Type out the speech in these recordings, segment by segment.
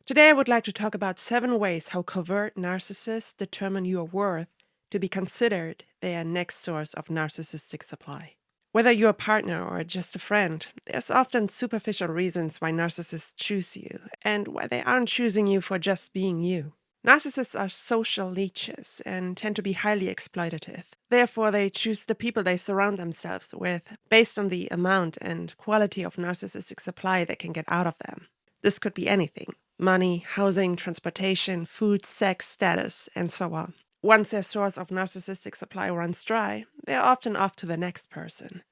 Today I would like to talk about 7 ways how covert narcissists determine your worth to be considered their next source of narcissistic supply. Whether you're a partner or just a friend, there's often superficial reasons why narcissists choose you and why they aren't choosing you for just being you. Narcissists are social leeches and tend to be highly exploitative. Therefore, they choose the people they surround themselves with based on the amount and quality of narcissistic supply they can get out of them. This could be anything: money, housing, transportation, food, sex, status, and so on. Once their source of narcissistic supply runs dry, they're often off to the next person.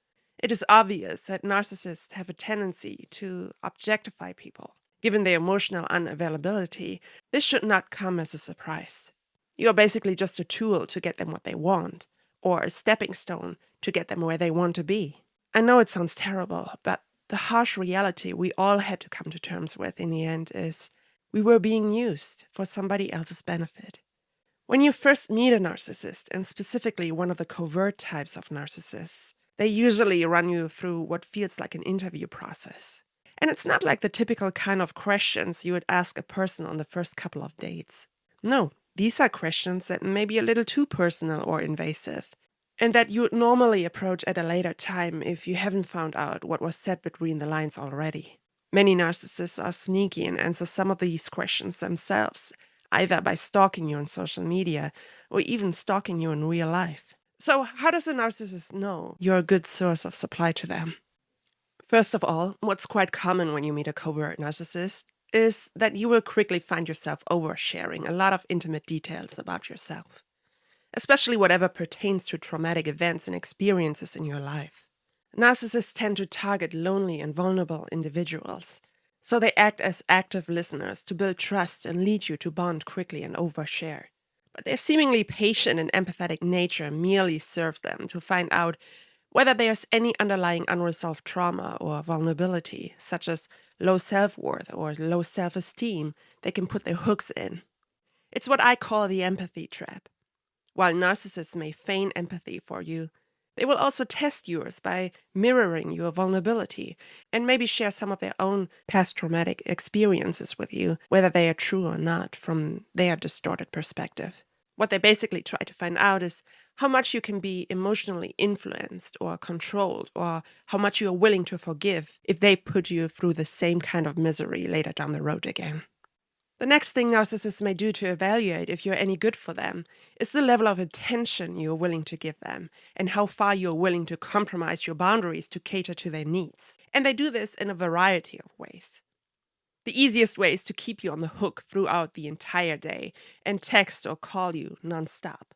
It is obvious that narcissists have a tendency to objectify people. Given their emotional unavailability, this should not come as a surprise. You are basically just a tool to get them what they want, or a stepping stone to get them where they want to be. I know it sounds terrible, but the harsh reality we all had to come to terms with in the end is we were being used for somebody else's benefit. When you first meet a narcissist, and specifically one of the covert types of narcissists, they usually run you through what feels like an interview process. And it's not like the typical kind of questions you would ask a person on the first couple of dates. No, these are questions that may be a little too personal or invasive, and that you would normally approach at a later time if you haven't found out what was said between the lines already. Many narcissists are sneaky and answer some of these questions themselves, either by stalking you on social media or even stalking you in real life. So, how does a narcissist know you're a good source of supply to them? First of all, what's quite common when you meet a covert narcissist is that you will quickly find yourself oversharing a lot of intimate details about yourself, especially whatever pertains to traumatic events and experiences in your life. Narcissists tend to target lonely and vulnerable individuals, so they act as active listeners to build trust and lead you to bond quickly and overshare. But their seemingly patient and empathetic nature merely serves them to find out whether there's any underlying unresolved trauma or vulnerability, such as low self-worth or low self-esteem, they can put their hooks in. It's what I call the empathy trap. While narcissists may feign empathy for you, they will also test yours by mirroring your vulnerability and maybe share some of their own past traumatic experiences with you, whether they are true or not from their distorted perspective. What they basically try to find out is how much you can be emotionally influenced or controlled, or how much you are willing to forgive if they put you through the same kind of misery later down the road again. The next thing narcissists may do to evaluate if you're any good for them is the level of attention you're willing to give them and how far you're willing to compromise your boundaries to cater to their needs. And they do this in a variety of ways. The easiest way is to keep you on the hook throughout the entire day and text or call you nonstop,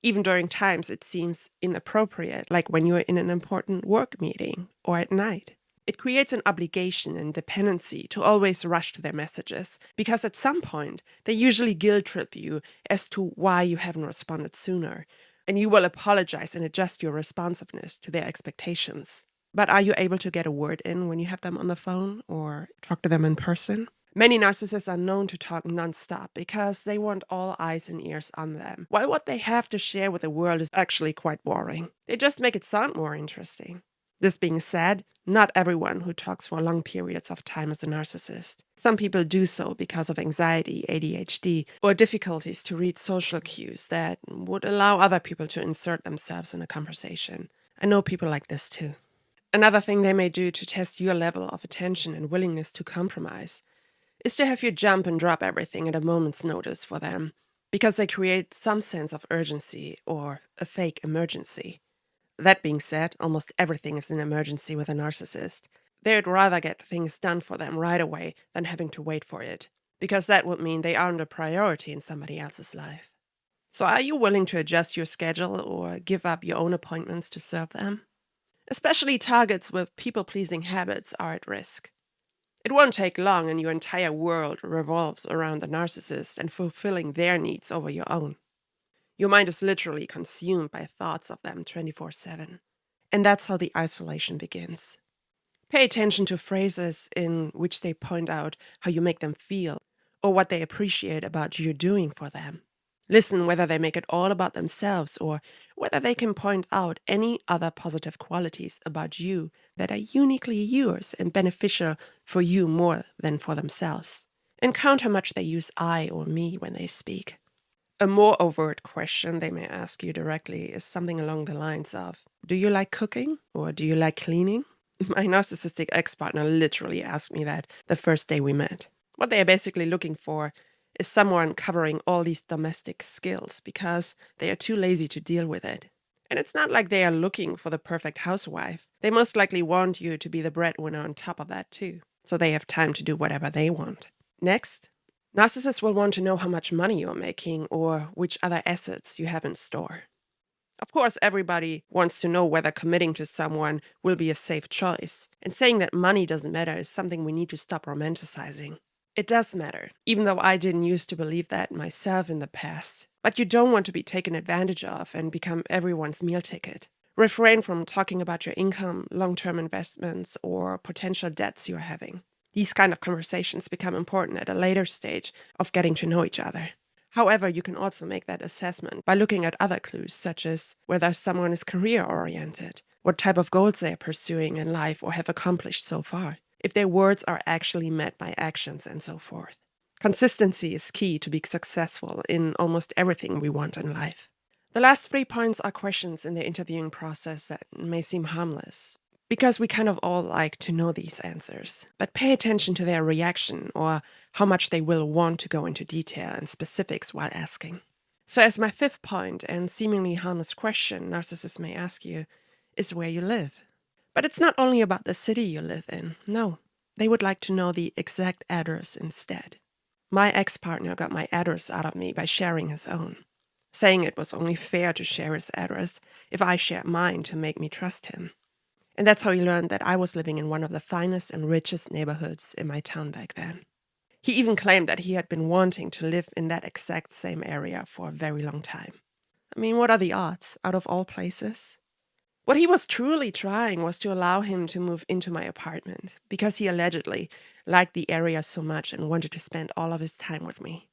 even during times it seems inappropriate, like when you're in an important work meeting or at night. It creates an obligation and dependency to always rush to their messages, because at some point they usually guilt trip you as to why you haven't responded sooner, and you will apologize and adjust your responsiveness to their expectations. But are you able to get a word in when you have them on the phone or talk to them in person? Many narcissists are known to talk nonstop because they want all eyes and ears on them, while what they have to share with the world is actually quite boring. They just make it sound more interesting. This being said, not everyone who talks for long periods of time is a narcissist. Some people do so because of anxiety, ADHD, or difficulties to read social cues that would allow other people to insert themselves in a conversation. I know people like this too. Another thing they may do to test your level of attention and willingness to compromise is to have you jump and drop everything at a moment's notice for them, because they create some sense of urgency or a fake emergency. That being said, almost everything is an emergency with a narcissist. They'd rather get things done for them right away than having to wait for it, because that would mean they aren't a priority in somebody else's life. So are you willing to adjust your schedule or give up your own appointments to serve them? Especially targets with people-pleasing habits are at risk. It won't take long and your entire world revolves around the narcissist and fulfilling their needs over your own. Your mind is literally consumed by thoughts of them 24/7. And that's how the isolation begins. Pay attention to phrases in which they point out how you make them feel or what they appreciate about you doing for them. Listen whether they make it all about themselves or whether they can point out any other positive qualities about you that are uniquely yours and beneficial for you more than for themselves. and count how much they use I or me when they speak. A more overt question they may ask you directly is something along the lines of, do you like cooking or do you like cleaning? My narcissistic ex-partner literally asked me that the first day we met. What they are basically looking for is someone covering all these domestic skills because they are too lazy to deal with it. And it's not like they are looking for the perfect housewife. They most likely want you to be the breadwinner on top of that too, so they have time to do whatever they want. Next, narcissists will want to know how much money you are making or which other assets you have in store. Of course, everybody wants to know whether committing to someone will be a safe choice, and saying that money doesn't matter is something we need to stop romanticizing. It does matter, even though I didn't used to believe that myself in the past. But you don't want to be taken advantage of and become everyone's meal ticket. Refrain from talking about your income, long-term investments, or potential debts you're having. These kind of conversations become important at a later stage of getting to know each other. However, you can also make that assessment by looking at other clues, such as whether someone is career-oriented, what type of goals they are pursuing in life or have accomplished so far, if their words are actually met by actions, and so forth. Consistency is key to be successful in almost everything we want in life. The last 3 points are questions in the interviewing process that may seem harmless, because we kind of all like to know these answers. But pay attention to their reaction or how much they will want to go into detail and specifics while asking. So as my 5th point and seemingly harmless question narcissists may ask you is where you live. But it's not only about the city you live in. No, they would like to know the exact address instead. My ex-partner got my address out of me by sharing his own, saying it was only fair to share his address if I shared mine to make me trust him. And that's how he learned that I was living in one of the finest and richest neighborhoods in my town back then. He even claimed that he had been wanting to live in that exact same area for a very long time. I mean, what are the odds, out of all places? What he was truly trying was to allow him to move into my apartment, because he allegedly liked the area so much and wanted to spend all of his time with me.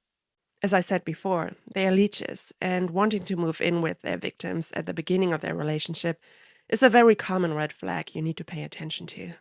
As I said before, they are leeches, and wanting to move in with their victims at the beginning of their relationship is a very common red flag you need to pay attention to.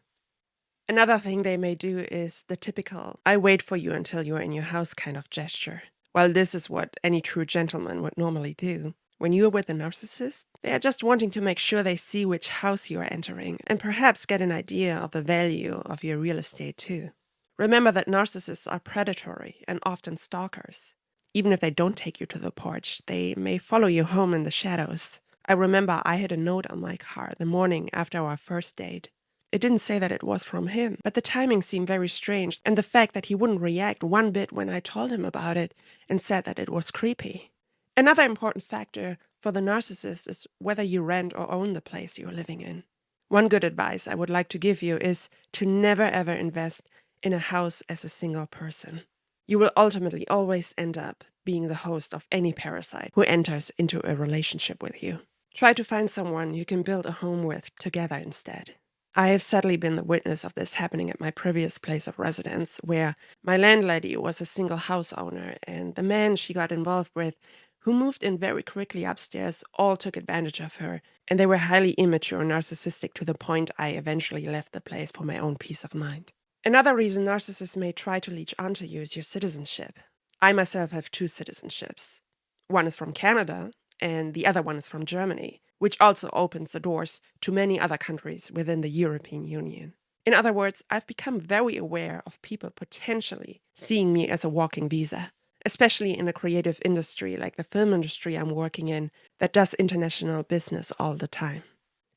Another thing they may do is the typical, I wait for you until you're in your house kind of gesture. While this is what any true gentleman would normally do, when you're with a narcissist, they are just wanting to make sure they see which house you are entering and perhaps get an idea of the value of your real estate too. Remember that narcissists are predatory and often stalkers. Even if they don't take you to the porch, they may follow you home in the shadows. I remember I had a note on my car the morning after our first date. It didn't say that it was from him, but the timing seemed very strange, and the fact that he wouldn't react one bit when I told him about it and said that it was creepy. Another important factor for the narcissist is whether you rent or own the place you're living in. One good advice I would like to give you is to never ever invest in a house as a single person. You will ultimately always end up being the host of any parasite who enters into a relationship with you. Try to find someone you can build a home with together instead. I have sadly been the witness of this happening at my previous place of residence, where my landlady was a single house owner, and the man she got involved with, who moved in very quickly upstairs, all took advantage of her, and they were highly immature and narcissistic to the point I eventually left the place for my own peace of mind. Another reason narcissists may try to leech onto you is your citizenship. I myself have 2 citizenships. One is from Canada, and the other one is from Germany, which also opens the doors to many other countries within the European Union. In other words, I've become very aware of people potentially seeing me as a walking visa, especially in a creative industry like the film industry I'm working in that does international business all the time.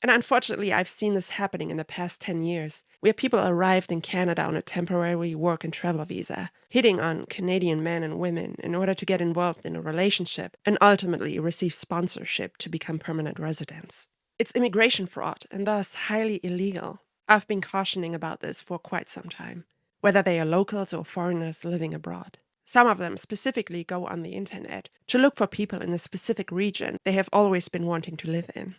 And unfortunately, I've seen this happening in the past 10 years, where people arrived in Canada on a temporary work and travel visa, hitting on Canadian men and women in order to get involved in a relationship and ultimately receive sponsorship to become permanent residents. It's immigration fraud and thus highly illegal. I've been cautioning about this for quite some time, whether they are locals or foreigners living abroad. Some of them specifically go on the internet to look for people in a specific region they have always been wanting to live in.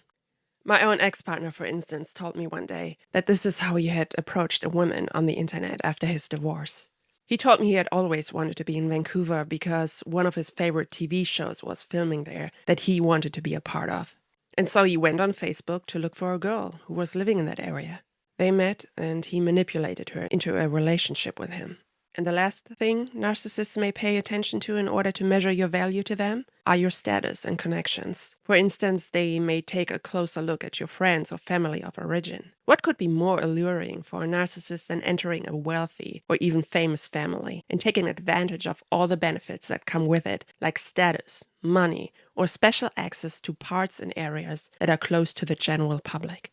My own ex-partner, for instance, told me one day that this is how he had approached a woman on the internet after his divorce. He told me he had always wanted to be in Vancouver because one of his favorite TV shows was filming there that he wanted to be a part of. And so he went on Facebook to look for a girl who was living in that area. They met, and he manipulated her into a relationship with him. And the last thing narcissists may pay attention to in order to measure your value to them are your status and connections. For instance, they may take a closer look at your friends or family of origin. What could be more alluring for a narcissist than entering a wealthy or even famous family and taking advantage of all the benefits that come with it, like status, money, or special access to parts and areas that are close to the general public?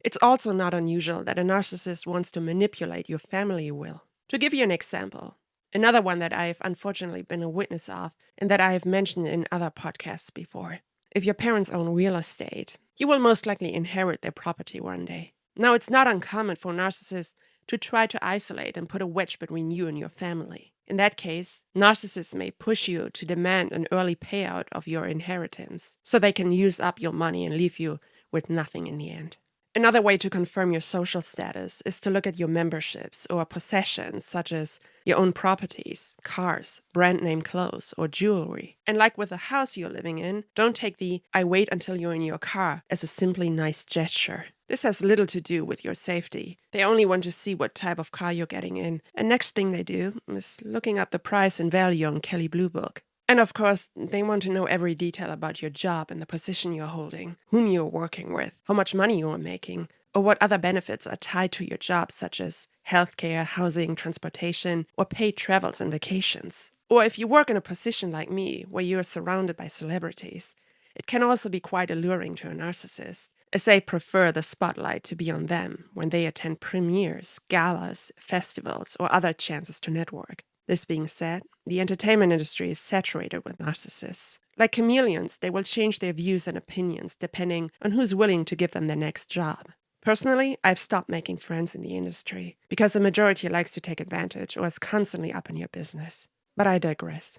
It's also not unusual that a narcissist wants to manipulate your family will. To give you an example, another one that I have unfortunately been a witness of and that I have mentioned in other podcasts before. If your parents own real estate, you will most likely inherit their property one day. Now, it's not uncommon for narcissists to try to isolate and put a wedge between you and your family. In that case, narcissists may push you to demand an early payout of your inheritance so they can use up your money and leave you with nothing in the end. Another way to confirm your social status is to look at your memberships or possessions, such as your own properties, cars, brand name clothes, or jewelry. And like with the house you're living in, don't take the "I wait until you're in your car" as a simply nice gesture. This has little to do with your safety. They only want to see what type of car you're getting in. And next thing they do is looking up the price and value on Kelley Blue Book. And of course, they want to know every detail about your job and the position you're holding, whom you're working with, how much money you are making, or what other benefits are tied to your job, such as healthcare, housing, transportation, or paid travels and vacations. Or if you work in a position like me, where you're surrounded by celebrities, it can also be quite alluring to a narcissist, as they prefer the spotlight to be on them when they attend premieres, galas, festivals, or other chances to network. This being said, the entertainment industry is saturated with narcissists. Like chameleons, they will change their views and opinions depending on who's willing to give them their next job. Personally, I've stopped making friends in the industry because the majority likes to take advantage or is constantly up in your business. But I digress.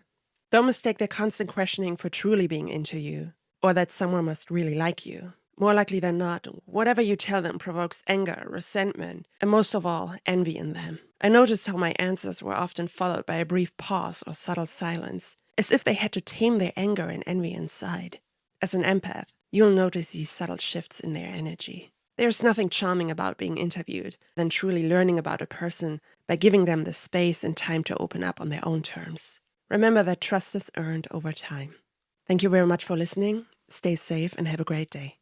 Don't mistake their constant questioning for truly being into you, or that someone must really like you. More likely than not, whatever you tell them provokes anger, resentment, and most of all, envy in them. I noticed how my answers were often followed by a brief pause or subtle silence, as if they had to tame their anger and envy inside. As an empath, you'll notice these subtle shifts in their energy. There's nothing charming about being interviewed than truly learning about a person by giving them the space and time to open up on their own terms. Remember that trust is earned over time. Thank you very much for listening. Stay safe and have a great day.